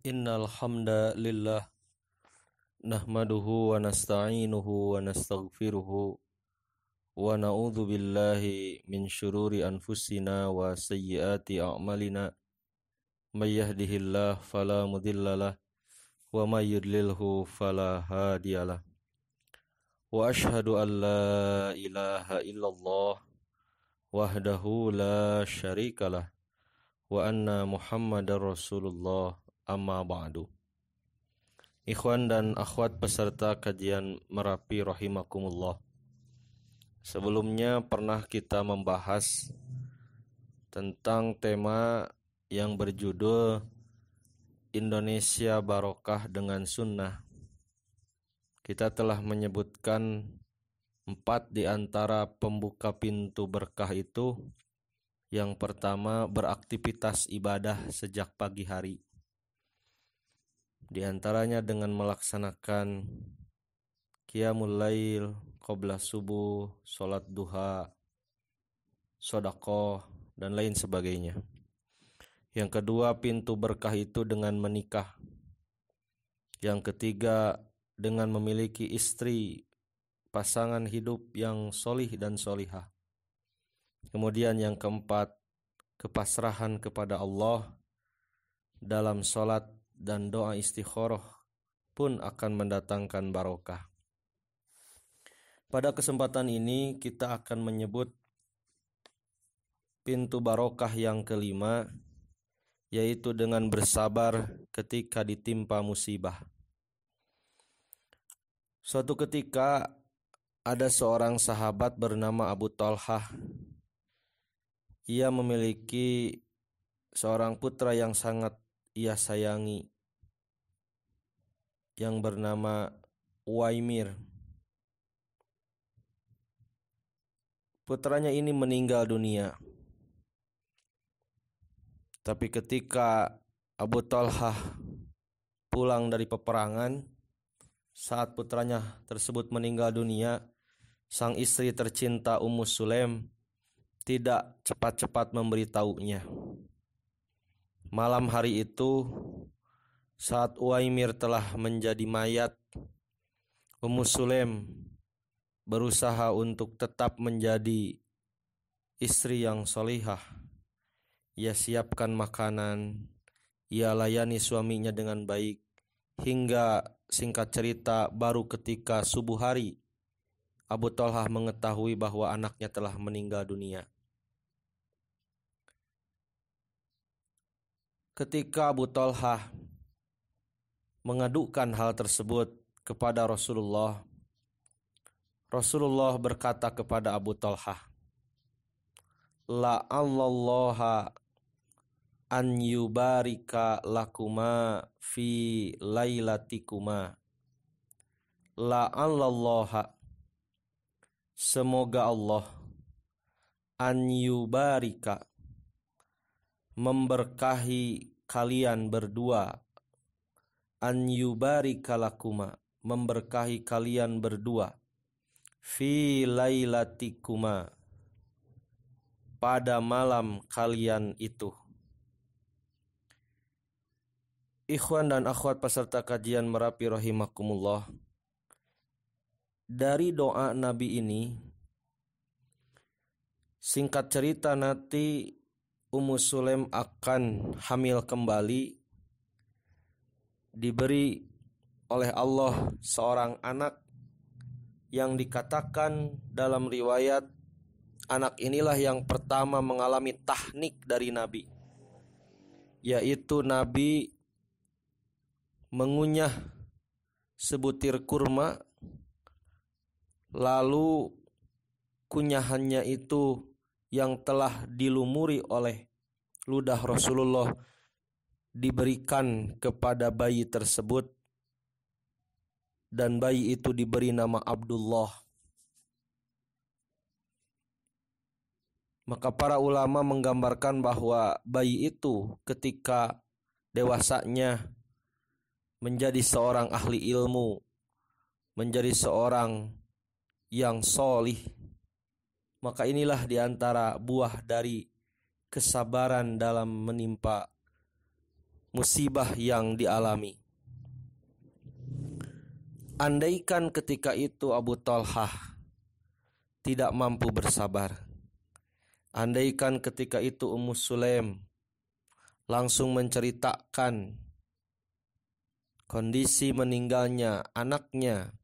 Innal hamdalillah nahmaduhu wa nasta'inuhu wa nastaghfiruhu wa na'udzu billahi min syururi anfusina wa sayyiati a'malina may yahdihillahu fala mudhillalah wa may yudlilhu fala hadiyalah wa asyhadu an la ilaha illallah wahdahu la syarikalah wa anna muhammadar rasulullah amma ba'du. Ikhwan dan akhwat peserta kajian Merapi rahimakumullah. Sebelumnya pernah kita membahas tentang tema yang berjudul Indonesia Barokah dengan Sunnah. Kita telah menyebutkan 4 di antara pembuka pintu berkah itu. Yang pertama, beraktivitas ibadah sejak pagi hari. Di antaranya dengan melaksanakan qiyamul lail, qabla subuh, sholat duha, sedekah, dan lain sebagainya. Yang kedua, pintu berkah itu dengan menikah. Yang ketiga, dengan memiliki istri, pasangan hidup yang solih dan solihah. Kemudian yang keempat, kepasrahan kepada Allah dalam sholat dan doa istikharah pun akan mendatangkan barokah. Pada kesempatan ini kita akan menyebut pintu barokah yang kelima, yaitu dengan bersabar ketika ditimpa musibah. Suatu ketika ada seorang sahabat bernama Abu Talhah. Ia memiliki seorang putra yang sangat ia sayangi, yang bernama Uwaimir. Putranya ini meninggal dunia. Tapi ketika Abu Talhah pulang dari peperangan, saat putranya tersebut meninggal dunia, sang istri tercinta Ummu Sulaim tidak cepat-cepat memberitahunya. Malam hari itu, saat Uwaimir telah menjadi mayat, Ummu Sulaim berusaha untuk tetap menjadi istri yang solihah. Ia siapkan makanan, ia layani suaminya dengan baik, hingga singkat cerita baru ketika subuh hari, Abu Talhah mengetahui bahwa anaknya telah meninggal dunia. Ketika Abu Talhah mengadukan hal tersebut kepada Rasulullah, Rasulullah berkata kepada Abu Talhah, la'allallaha an yubarika lakuma fi lailatikuma. La'allallaha, semoga Allah, an yubarika, memberkahi kalian berdua, an yubarika lakuma, memberkahi kalian berdua, fi lailatikuma, pada malam kalian itu. Ikhwan dan akhwat peserta kajian Merapi rahimakumullah. Dari doa Nabi ini, singkat cerita nanti Ummu Sulaim akan hamil kembali, diberi oleh Allah seorang anak yang dikatakan dalam riwayat, anak inilah yang pertama mengalami tahnik dari Nabi, yaitu Nabi mengunyah sebutir kurma, lalu kunyahannya itu yang telah dilumuri oleh ludah Rasulullah diberikan kepada bayi tersebut, dan bayi itu diberi nama Abdullah. Maka para ulama menggambarkan bahwa bayi itu ketika dewasanya menjadi seorang ahli ilmu, menjadi seorang yang solih, maka inilah diantara buah dari kesabaran dalam menimpa musibah yang dialami. Andaikan ketika itu Abu Talhah tidak mampu bersabar, andaikan ketika itu Ummu Sulaim langsung menceritakan kondisi meninggalnya anaknya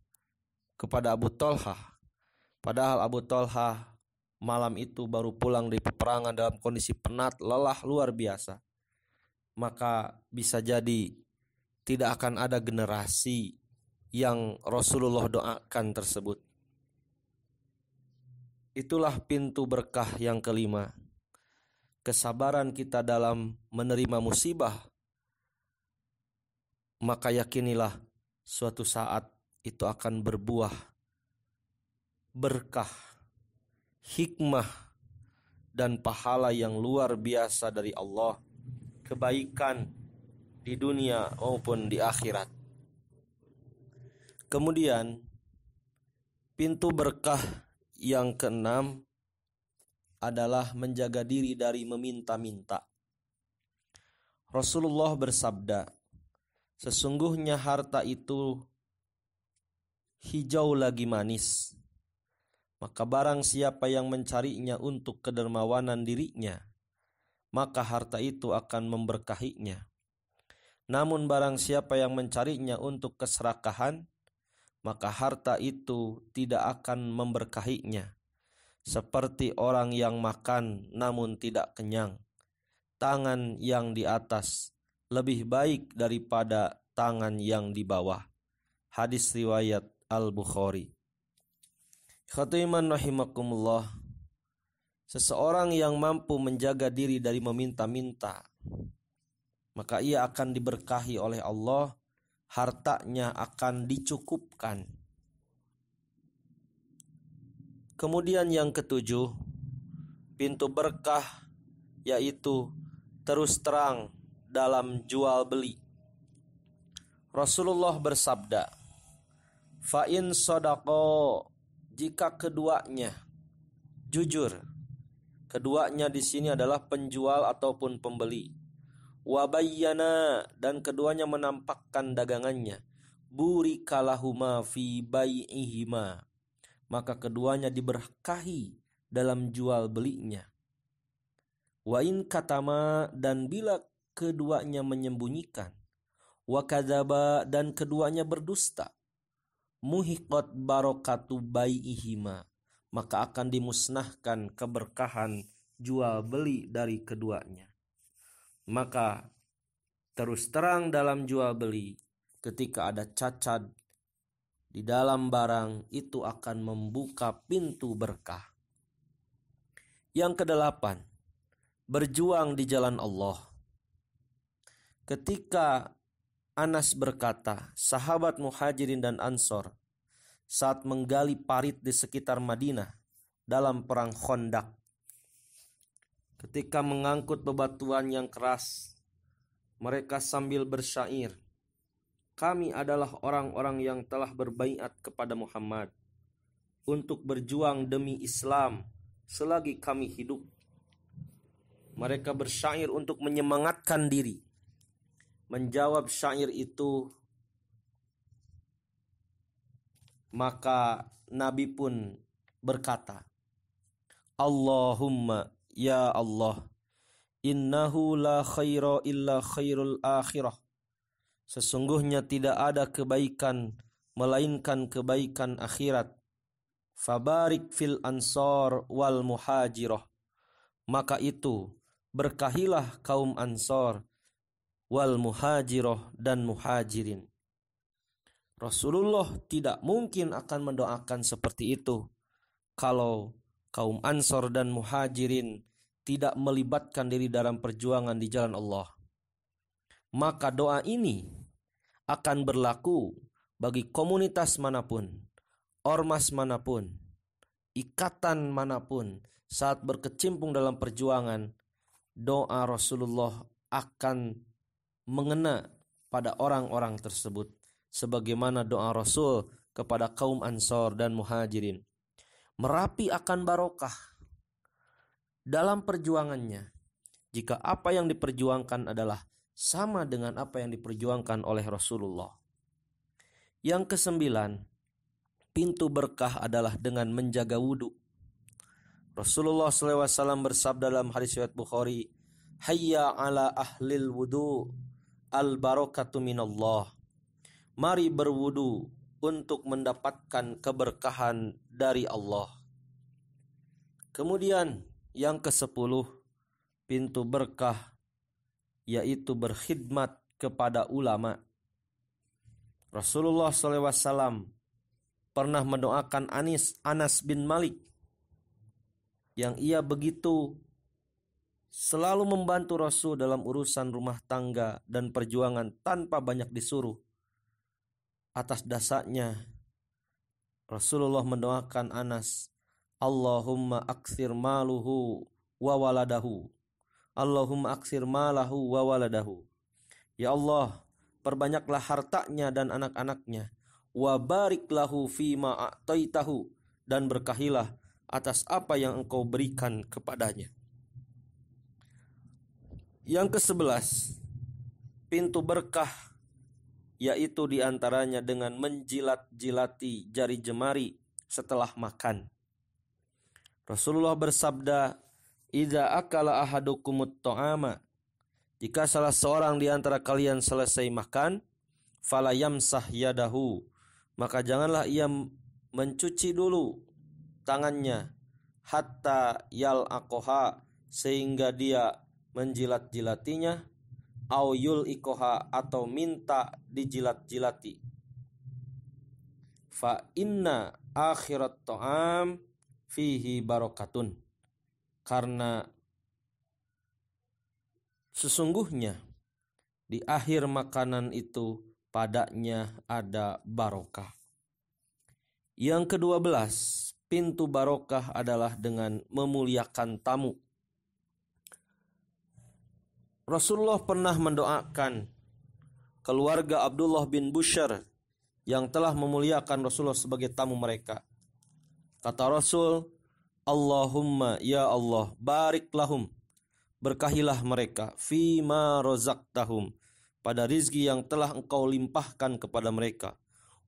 kepada Abu Talhah, padahal Abu Talhah malam itu baru pulang dari peperangan dalam kondisi penat, lelah luar biasa, maka bisa jadi tidak akan ada generasi yang Rasulullah doakan tersebut. Itulah pintu berkah yang kelima. Kesabaran kita dalam menerima musibah. Maka yakinilah suatu saat itu akan berbuah berkah, hikmah, dan pahala yang luar biasa dari Allah. Kebaikan di dunia maupun di akhirat. Kemudian pintu berkah yang keenam adalah menjaga diri dari meminta-minta. Rasulullah bersabda, sesungguhnya harta itu hijau lagi manis, maka barang siapa yang mencarinya untuk kedermawanan dirinya, maka harta itu akan memberkahinya. Namun barang siapa yang mencarinya untuk keserakahan, maka harta itu tidak akan memberkahinya. Seperti orang yang makan namun tidak kenyang. Tangan yang di atas lebih baik daripada tangan yang di bawah. Hadis riwayat Al-Bukhari. Khatiman rahimakumullah. Seseorang yang mampu menjaga diri dari meminta-minta, maka ia akan diberkahi oleh Allah, hartanya akan dicukupkan. Kemudian yang ketujuh, pintu berkah yaitu terus terang dalam jual beli. Rasulullah bersabda, fa in sadaqo, jika keduanya jujur. Keduanya di sini adalah penjual ataupun pembeli. Wa bayyana, dan keduanya menampakkan dagangannya. Burika lahuma fi bai'ihima, maka keduanya diberkahi dalam jual belinya. Wa in katama, dan bila keduanya menyembunyikan. Wa kadzaba, dan keduanya berdusta. Muhiqat barakatu bai'ihima, maka akan dimusnahkan keberkahan jual beli dari keduanya. Maka terus terang dalam jual beli, ketika ada cacat di dalam barang, itu akan membuka pintu berkah. Yang kedelapan, berjuang di jalan Allah. Ketika Anas berkata, sahabat Muhajirin dan Ansor saat menggali parit di sekitar Madinah dalam perang Khandaq, ketika mengangkut bebatuan yang keras, mereka sambil bersyair, kami adalah orang-orang yang telah berbaiat kepada Muhammad untuk berjuang demi Islam selagi kami hidup. Mereka bersyair untuk menyemangatkan diri. Menjawab syair itu, maka Nabi pun berkata, Allahumma ya Allah, innahu la khaira illa khairul akhirah. Sesungguhnya tidak ada kebaikan melainkan kebaikan akhirat. Fabarik fil ansor wal muhajirah. Maka itu berkahilah kaum Ansor, wal muhajirah, dan muhajirin. Rasulullah tidak mungkin akan mendoakan seperti itu kalau kaum Ansor dan Muhajirin tidak melibatkan diri dalam perjuangan di jalan Allah. Maka doa ini akan berlaku bagi komunitas manapun, ormas manapun, ikatan manapun, saat berkecimpung dalam perjuangan, doa Rasulullah akan mengena pada orang-orang tersebut, sebagaimana doa Rasul kepada kaum Ansor dan Muhajirin. Merapi akan barokah dalam perjuangannya jika apa yang diperjuangkan adalah sama dengan apa yang diperjuangkan oleh Rasulullah. Yang kesembilan, pintu berkah adalah dengan menjaga wudu. Rasulullah SAW bersabda dalam hadis riwayat Bukhari, "Hayya ala ahlil wudu, al barakatu minallah." Mari berwudu untuk mendapatkan keberkahan dari Allah. Kemudian yang ke-10, pintu berkah yaitu berkhidmat kepada ulama. Rasulullah SAW pernah mendoakan Anas bin Malik yang ia begitu selalu membantu Rasul dalam urusan rumah tangga dan perjuangan tanpa banyak disuruh. Atas dasarnya Rasulullah mendoakan Anas, Allahumma aktsir maluhu wa waladahu. Allahumma aktsir malahu wa waladahu. Ya Allah, perbanyaklah hartanya dan anak-anaknya. Wa barik lahu fima a'taitahu, dan berkahilah atas apa yang engkau berikan kepadanya. Yang ke-11, pintu berkah yaitu diantaranya dengan menjilat-jilati jari jemari setelah makan. Rasulullah bersabda, "Idza akala ahadukumut ta'ama," jika salah seorang di antara kalian selesai makan, fala yamsah yadahu, maka janganlah ia mencuci dulu tangannya, hatta yal'aqoha, sehingga dia menjilat-jilatinya, au yul'ikoha, atau minta dijilat-jilati. Fa inna akhirat ta'am fihi barokatun, karena sesungguhnya di akhir makanan itu padanya ada barokah. Yang ke-12, pintu barokah adalah dengan memuliakan tamu. Rasulullah pernah mendoakan keluarga Abdullah bin Bushr yang telah memuliakan Rasulullah sebagai tamu mereka. Kata Rasul, Allahumma ya Allah, barik lahum, berkahilah mereka, fima rozaqtahum, pada rizki yang telah engkau limpahkan kepada mereka.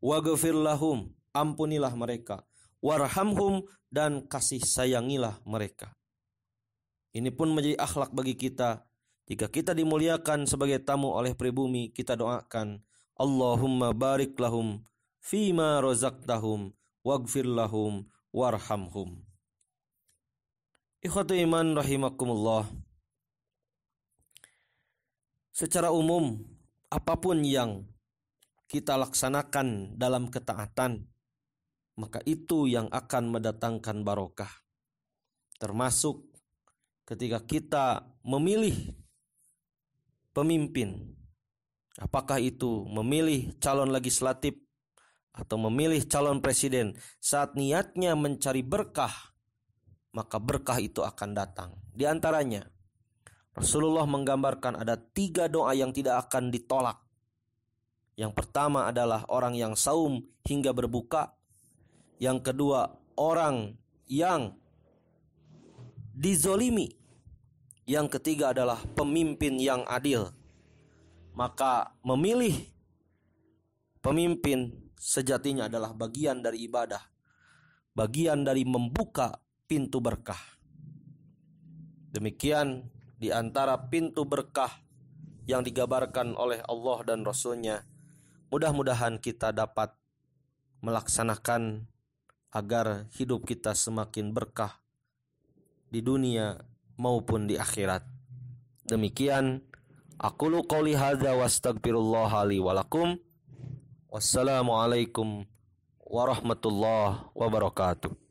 Waghfir lahum, ampunilah mereka. Warhamhum, dan kasih sayangilah mereka. Ini pun menjadi akhlak bagi kita. Jika kita dimuliakan sebagai tamu oleh pribumi, kita doakan, Allahumma barik lahum fima rozaqtahum waghfir lahum warhamhum. Ikhwatu iman rahimakumullah. Secara umum, apapun yang kita laksanakan dalam ketaatan, maka itu yang akan mendatangkan barokah. Termasuk ketika kita memilih pemimpin, apakah itu memilih calon legislatif atau memilih calon presiden, saat niatnya mencari berkah, maka berkah itu akan datang. Di antaranya, Rasulullah menggambarkan ada 3 doa yang tidak akan ditolak. Yang pertama adalah orang yang saum hingga berbuka. Yang kedua, orang yang dizolimi. Yang ketiga adalah pemimpin yang adil. Maka memilih pemimpin sejatinya adalah bagian dari ibadah, bagian dari membuka pintu berkah. Demikian di antara pintu berkah yang digambarkan oleh Allah dan Rasul-Nya. Mudah-mudahan kita dapat melaksanakan agar hidup kita semakin berkah di dunia maupun di akhirat. Demikian aqulu qouli hadza wastaghfirullaha li wa lakum. Wassalamualaikum warahmatullahi wabarakatuh.